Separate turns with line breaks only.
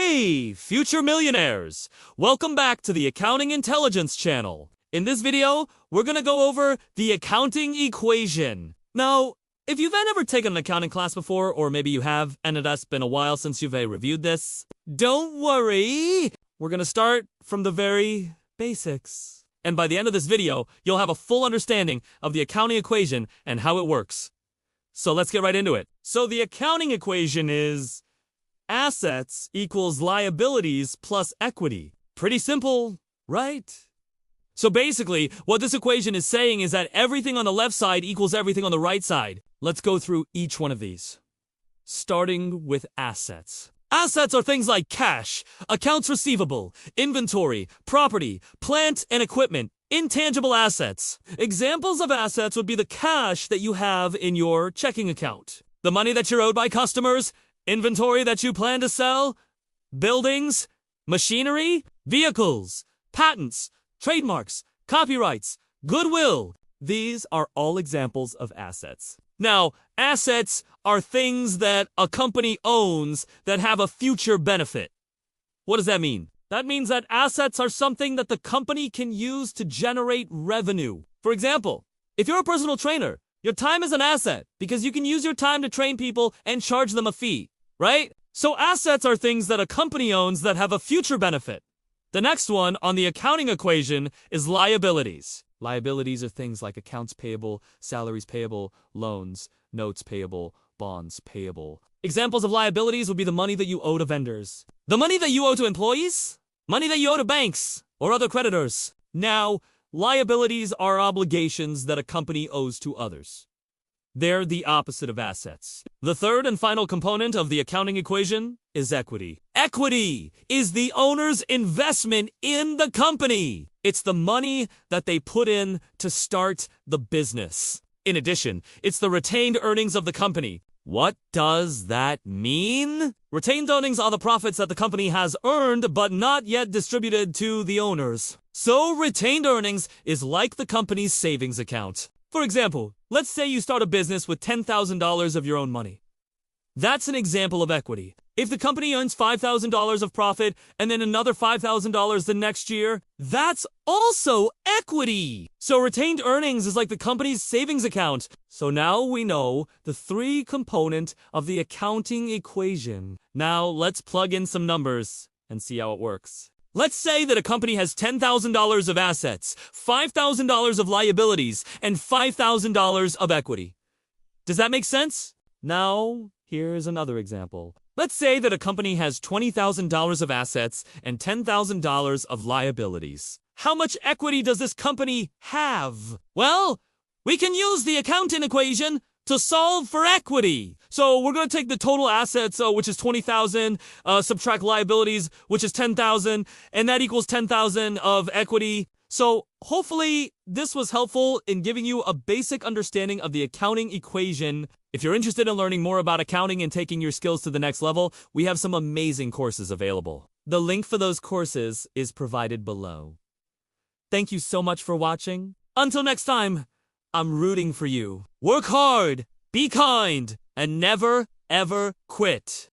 Hey, future millionaires! Welcome back to the Accounting Intelligence channel. In this video, we're gonna go over the accounting equation. Now, if you've never taken an accounting class before, or maybe you have, and it has been a while since you've reviewed this, don't worry! We're gonna start from the very basics. And by the end of this video, you'll have a full understanding of the accounting equation and how it works. So let's get right into it. So the accounting equation is assets equals liabilities plus equity. Pretty simple, right? So basically, what this equation is saying is that everything on the left side equals everything on the right side. Let's go through each one of these. Starting with assets. Assets are things like cash, accounts receivable, inventory, property, plant and equipment, intangible assets. Examples of assets would be the cash that you have in your checking account, the money that you're owed by customers, inventory that you plan to sell, buildings, machinery, vehicles, patents, trademarks, copyrights, goodwill. These are all examples of assets. Now, assets are things that a company owns that have a future benefit. What does that mean? That means that assets are something that the company can use to generate revenue. For example, if you're a personal trainer, your time is an asset because you can use your time to train people and charge them a fee, right? So assets are things that a company owns that have a future benefit. The next one on the accounting equation is liabilities. Liabilities are things like accounts payable, salaries payable, loans, notes payable, bonds payable. Examples of liabilities would be the money that you owe to vendors, the money that you owe to employees, money that you owe to banks or other creditors. Now, liabilities are obligations that a company owes to others. They're the opposite of assets. The third and final component of the accounting equation is equity. Equity is the owner's investment in the company. It's the money that they put in to start the business. In addition, it's the retained earnings of the company. What does that mean? Retained earnings are the profits that the company has earned but not yet distributed to the owners. So retained earnings is like the company's savings account. For example, let's say you start a business with $10,000 of your own money. That's an example of equity. If the company earns $5,000 of profit and then another $5,000 the next year, that's also equity. So retained earnings is like the company's savings account. So now we know the three components of the accounting equation. Now let's plug in some numbers and see how it works. Let's say that a company has $10,000 of assets, $5,000 of liabilities, and $5,000 of equity. Does that make sense? Now, here's another example. Let's say that a company has $20,000 of assets and $10,000 of liabilities. How much equity does this company have? Well, we can use the accounting equation to solve for equity. So we're going to take the total assets, which is 20,000, subtract liabilities, which is 10,000, and that equals 10,000 of equity. So hopefully this was helpful in giving you a basic understanding of the accounting equation. If you're interested in learning more about accounting and taking your skills to the next level, we have some amazing courses available. The link for those courses is provided below. Thank you so much for watching. Until next time, I'm rooting for you. Work hard, be kind, and never, ever quit.